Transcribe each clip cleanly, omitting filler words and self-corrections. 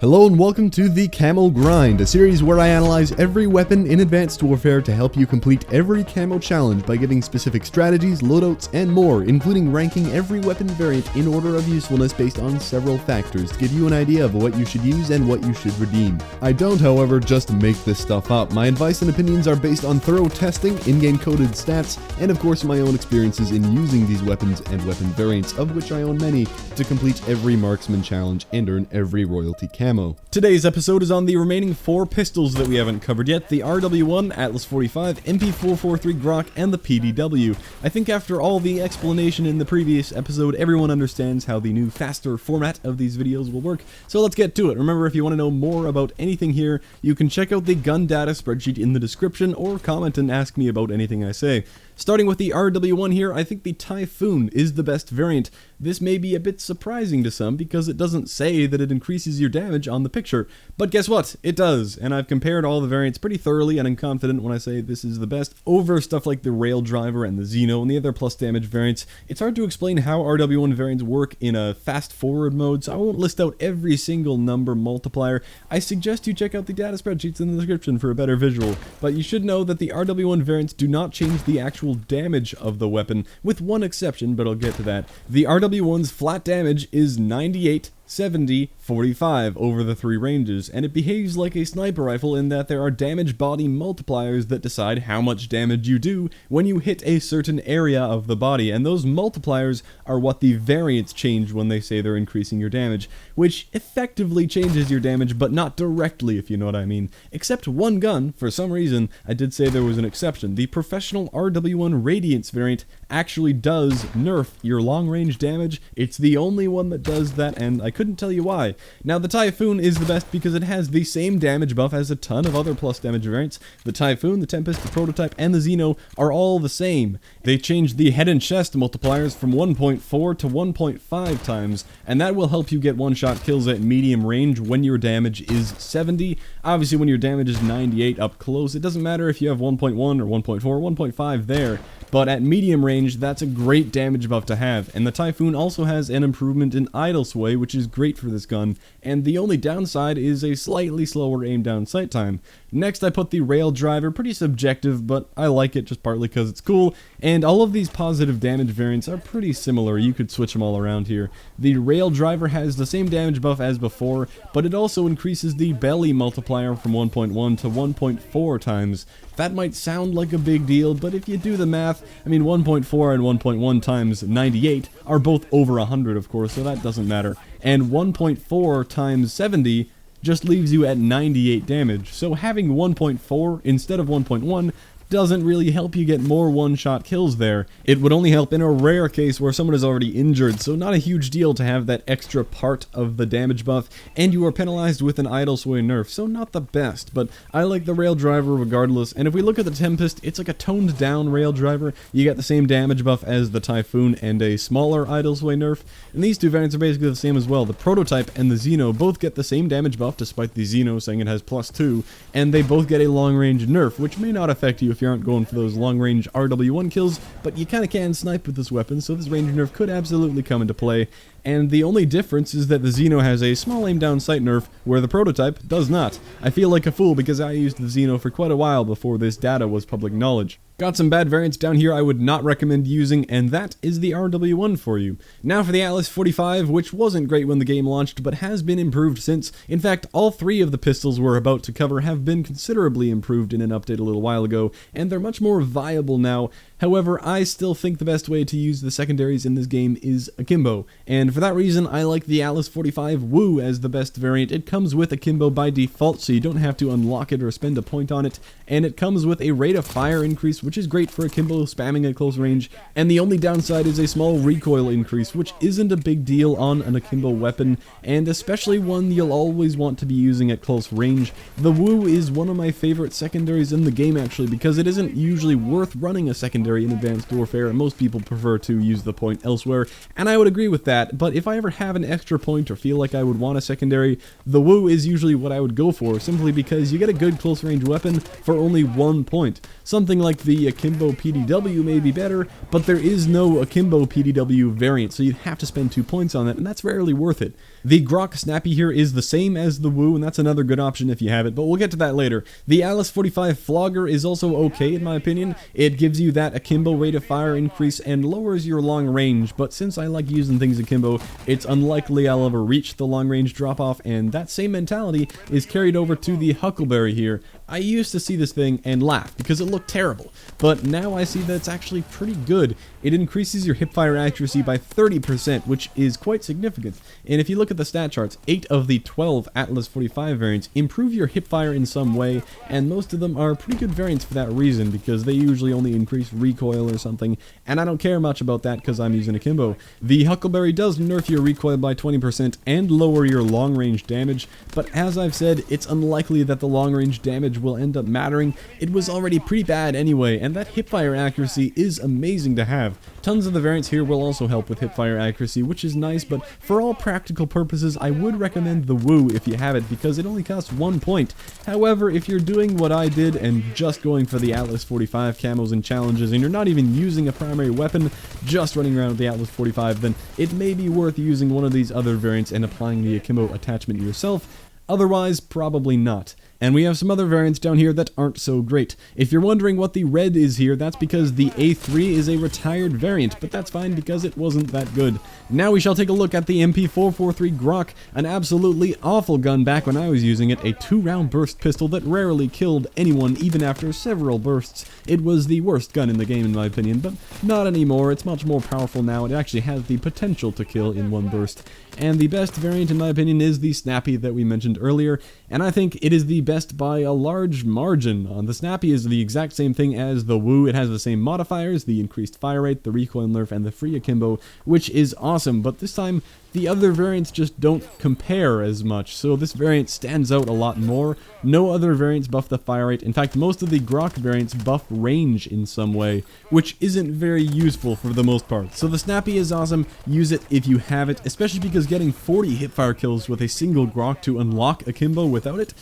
Hello and welcome to the Camo Grind, a series where I analyze every weapon in Advanced Warfare to help you complete every camo challenge by giving specific strategies, loadouts, and more, including ranking every weapon variant in order of usefulness based on several factors to give you an idea of what you should use and what you should redeem. I don't, however, just make this stuff up. My advice and opinions are based on thorough testing, in-game coded stats, and of course my own experiences in using these weapons and weapon variants, of which I own many, to complete every marksman challenge and earn every royalty camo. Today's episode is on the remaining 4 pistols that we haven't covered yet, the RW1, Atlas 45, MP-443 Grach, and the PDW. I think after all the explanation in the previous episode, everyone understands how the new faster format of these videos will work, so let's get to it. Remember, if you want to know more about anything here, you can check out the gun data spreadsheet in the description, or comment and ask me about anything I say. Starting with the RW1 here, I think the Typhoon is the best variant. This may be a bit surprising to some because it doesn't say that it increases your damage on the picture, but guess what? It does, and I've compared all the variants pretty thoroughly and I'm confident when I say this is the best. Over stuff like the Rail Driver and the Xeno and the other plus damage variants, it's hard to explain how RW1 variants work in a fast forward mode, so I won't list out every single number multiplier. I suggest you check out the data spreadsheets in the description for a better visual, but you should know that the RW1 variants do not change the actual damage of the weapon, with one exception, but I'll get to that. The RW1's flat damage is 98, 70, 45 over the 3 ranges, and it behaves like a sniper rifle in that there are damage body multipliers that decide how much damage you do when you hit a certain area of the body, and those multipliers are what the variants change when they say they're increasing your damage, which effectively changes your damage, but not directly, if you know what I mean. Except one gun, for some reason, I did say there was an exception. The Professional RW1 Radiance variant actually does nerf your long-range damage. It's the only one that does that, and I couldn't tell you why. Now, the Typhoon is the best because it has the same damage buff as a ton of other plus damage variants. The Typhoon, the Tempest, the Prototype, and the Xeno are all the same. They changed the head and chest multipliers from 1.4 to 1.5 times, and that will help you get one-shot kills at medium range when your damage is 70. Obviously, when your damage is 98 up close, it doesn't matter if you have 1.1 or 1.4 or 1.5 there, but at medium range, that's a great damage buff to have, and the Typhoon also has an improvement in idle sway, which is great for this gun, and the only downside is a slightly slower aim down sight time. Next, I put the Rail Driver, pretty subjective, but I like it just partly because it's cool, and all of these positive damage variants are pretty similar. You could switch them all around here. The Rail Driver has the same damage buff as before, but it also increases the belly multiplier from 1.1 to 1.4 times. That might sound like a big deal, but if you do the math, I mean 1.4 and 1.1 times 98 are both over 100, of course, so that doesn't matter. And 1.4 times 70 just leaves you at 98 damage, so having 1.4 instead of 1.1 doesn't really help you get more one-shot kills there. It would only help in a rare case where someone is already injured, so not a huge deal to have that extra part of the damage buff, and you are penalized with an idle sway nerf, so not the best, but I like the Rail Driver regardless. And if we look at the Tempest, it's like a toned down Rail Driver. You get the same damage buff as the Typhoon and a smaller idle sway nerf, and these two variants are basically the same as well. The Prototype and the Xeno both get the same damage buff, despite the Xeno saying it has +2, and they both get a long-range nerf, which may not affect you if you aren't going for those long-range RW1 kills, but you kinda can snipe with this weapon, so this range nerf could absolutely come into play. And the only difference is that the Xeno has a small aim down sight nerf, where the Prototype does not. I feel like a fool because I used the Xeno for quite a while before this data was public knowledge. Got some bad variants down here I would not recommend using, and that is the RW1 for you. Now for the Atlas 45, which wasn't great when the game launched, but has been improved since. In fact, all 3 of the pistols we're about to cover have been considerably improved in an update a little while ago, and they're much more viable now. However, I still think the best way to use the secondaries in this game is akimbo, and for that reason I like the Atlas 45 Woo as the best variant. It comes with akimbo by default, so you don't have to unlock it or spend a point on it, and it comes with a rate of fire increase, which is great for akimbo spamming at close range, and the only downside is a small recoil increase, which isn't a big deal on an akimbo weapon, and especially one you'll always want to be using at close range. The Woo is one of my favorite secondaries in the game actually, because it isn't usually worth running a secondary in Advanced Warfare, and most people prefer to use the point elsewhere, and I would agree with that, but if I ever have an extra point or feel like I would want a secondary, the Woo is usually what I would go for, simply because you get a good close range weapon for only 1 point. Something like the Akimbo PDW may be better, but there is no Akimbo PDW variant, so you'd have to spend 2 points on it, and that's rarely worth it. The Grach Snappy here is the same as the Woo, and that's another good option if you have it, but we'll get to that later. The Alice 45 Flogger is also okay in my opinion. It gives you that Akimbo rate of fire increase and lowers your long range, but since I like using things akimbo, it's unlikely I'll ever reach the long range drop off, and that same mentality is carried over to the Huckleberry here. I used to see this thing and laugh because it looked terrible, but now I see that it's actually pretty good. It increases your hipfire accuracy by 30%, which is quite significant. And if you look at the stat charts, 8 of the 12 Atlas 45 variants improve your hipfire in some way, and most of them are pretty good variants for that reason, because they usually only increase recoil or something, and I don't care much about that because I'm using akimbo. The Huckleberry does nerf your recoil by 20% and lower your long range damage, but as I've said, it's unlikely that the long range damage will end up mattering. It was already pretty bad anyway, and that hipfire accuracy is amazing to have. Tons of the variants here will also help with hipfire accuracy, which is nice, but for all practical purposes, I would recommend the Woo if you have it, because it only costs 1 point. However, if you're doing what I did and just going for the Atlas 45 camos and challenges, and you're not even using a primary weapon, just running around with the Atlas 45, then it may be worth using one of these other variants and applying the akimbo attachment yourself. Otherwise, probably not. And we have some other variants down here that aren't so great. If you're wondering what the red is here, that's because the A3 is a retired variant, but that's fine because it wasn't that good. Now we shall take a look at the MP-443 Grach, an absolutely awful gun back when I was using it, a 2-round burst pistol that rarely killed anyone even after several bursts. It was the worst gun in the game in my opinion, but not anymore. It's much more powerful now. It actually has the potential to kill in 1 burst. And the best variant in my opinion is the Snappy that we mentioned earlier, and I think it is the best by a large margin. The Snappy is the exact same thing as the Woo. It has the same modifiers, the increased fire rate, the recoil nerf, and the free akimbo, which is awesome, but this time the other variants just don't compare as much, so this variant stands out a lot more. No other variants buff the fire rate. In fact, most of the Grach variants buff range in some way, which isn't very useful for the most part. So the Snappy is awesome. Use it if you have it, especially because getting 40 hipfire kills with a single Grach to unlock akimbo without it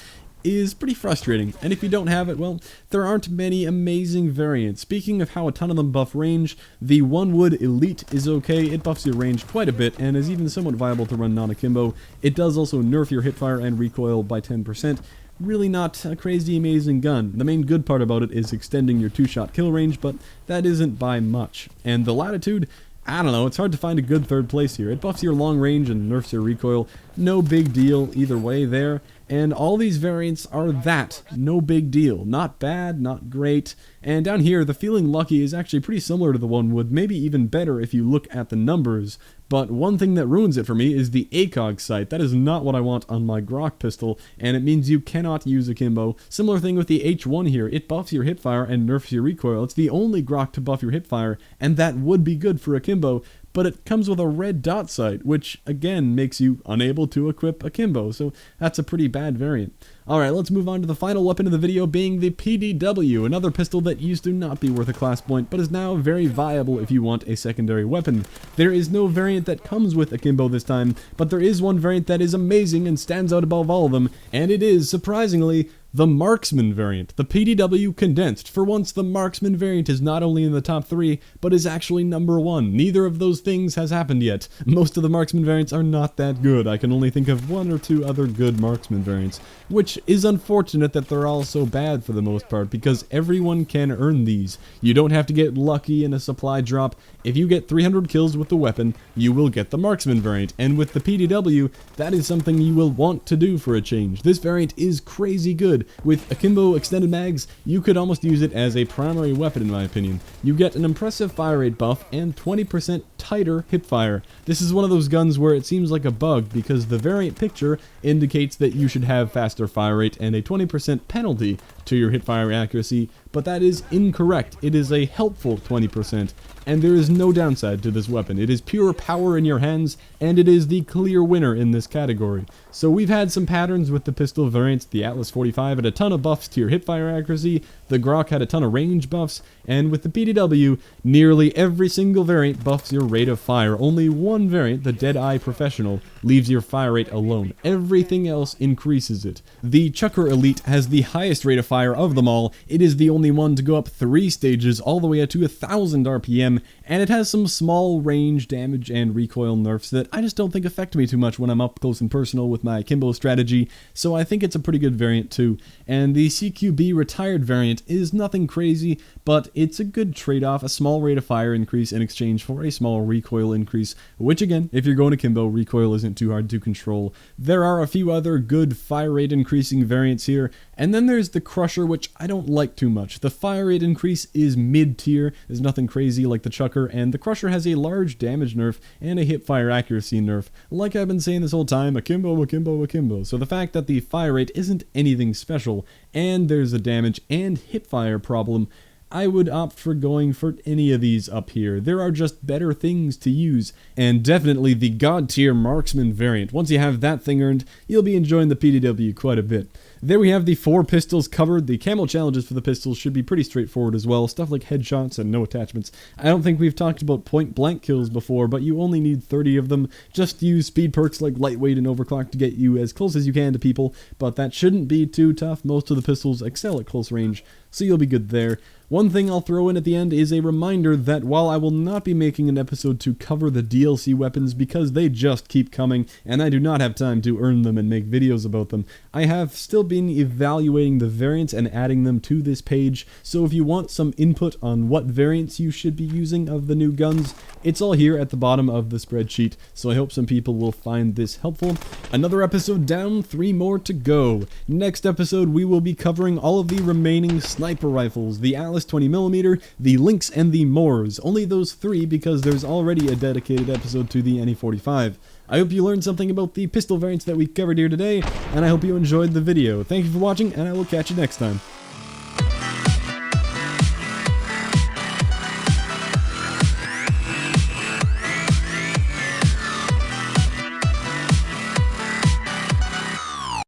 is pretty frustrating, and if you don't have it, well, there aren't many amazing variants. Speaking of how a ton of them buff range, the One Wood Elite is okay. It buffs your range quite a bit and is even somewhat viable to run non-akimbo. It does also nerf your hipfire and recoil by 10%. Really not a crazy amazing gun. The main good part about it is extending your 2-shot kill range, but that isn't by much. And the Latitude, I don't know, it's hard to find a good third place here. It buffs your long range and nerfs your recoil. No big deal either way there. And all these variants are that. No big deal. Not bad, not great. And down here, the Feeling Lucky is actually pretty similar to the One Wood, maybe even better if you look at the numbers. But one thing that ruins it for me is the ACOG sight. That is not what I want on my Grach pistol, and it means you cannot use akimbo. Similar thing with the H1 here. It buffs your hipfire and nerfs your recoil. It's the only Grach to buff your hipfire, and that would be good for akimbo, but it comes with a red dot sight, which again makes you unable to equip akimbo, so that's a pretty bad variant. Alright, let's move on to the final weapon of the video, being the PDW, another pistol that used to not be worth a class point, but is now very viable if you want a secondary weapon. There is no variant that comes with akimbo this time, but there is one variant that is amazing and stands out above all of them, and it is, surprisingly, the Marksman variant, the PDW condensed. For once, the Marksman variant is not only in the top 3, but is actually number 1. Neither of those things has happened yet. Most of the Marksman variants are not that good. I can only think of 1 or 2 other good Marksman variants, which is unfortunate that they're all so bad for the most part, because everyone can earn these. You don't have to get lucky in a supply drop. If you get 300 kills with the weapon, you will get the Marksman variant, and with the PDW, that is something you will want to do for a change. This variant is crazy good. With akimbo extended mags, you could almost use it as a primary weapon in my opinion. You get an impressive fire rate buff and 20% tighter hipfire. This is one of those guns where it seems like a bug because the variant picture indicates that you should have faster fire rate and a 20% penalty to your hipfire accuracy, but that is incorrect. It is a helpful 20%, and there is no downside to this weapon. It is pure power in your hands, and it is the clear winner in this category. So we've had some patterns with the pistol variants. The Atlas 45 had a ton of buffs to your hipfire accuracy, the Grach had a ton of range buffs, and with the PDW, nearly every single variant buffs your rate of fire. Only one variant, the Deadeye Professional, leaves your fire rate alone. Everything else increases it. The Chucker Elite has the highest rate of fire of them all. It is the only one to go up 3 stages all the way up to 1000 RPM, and it has some small range damage and recoil nerfs that I just don't think affect me too much when I'm up close and personal with my Kimbo strategy, so I think it's a pretty good variant too. And the CQB Retired variant is nothing crazy, but it's a good trade-off, a small rate of fire increase in exchange for a small recoil increase, which again, if you're going to Kimbo, recoil isn't too hard to control. There are a few other good fire rate increasing variants here, and then there's the Crusher, which I don't like too much. The fire rate increase is mid-tier, there's nothing crazy like the Chucker, and the Crusher has a large damage nerf and a hipfire accuracy nerf. Like I've been saying this whole time, akimbo, akimbo, akimbo. So the fact that the fire rate isn't anything special, and there's a damage and hipfire problem, I would opt for going for any of these up here. There are just better things to use, and definitely the God tier Marksman variant. Once you have that thing earned, you'll be enjoying the PDW quite a bit. There we have the 4 pistols covered. The camo challenges for the pistols should be pretty straightforward as well. Stuff like headshots and no attachments. I don't think we've talked about point blank kills before, but you only need 30 of them. Just use speed perks like lightweight and overclock to get you as close as you can to people, but that shouldn't be too tough. Most of the pistols excel at close range, so you'll be good there. One thing I'll throw in at the end is a reminder that while I will not be making an episode to cover the DLC weapons because they just keep coming and I do not have time to earn them and make videos about them, I have still been evaluating the variants and adding them to this page, so if you want some input on what variants you should be using of the new guns, it's all here at the bottom of the spreadsheet, so I hope some people will find this helpful. Another episode down, 3 more to go. Next episode we will be covering all of the remaining sniper rifles, the Atlas 20mm, the Lynx, and the Moors. Only those 3 because there's already a dedicated episode to the NE45. I hope you learned something about the pistol variants that we covered here today, and I hope you enjoyed the video. Thank you for watching, and I will catch you next time.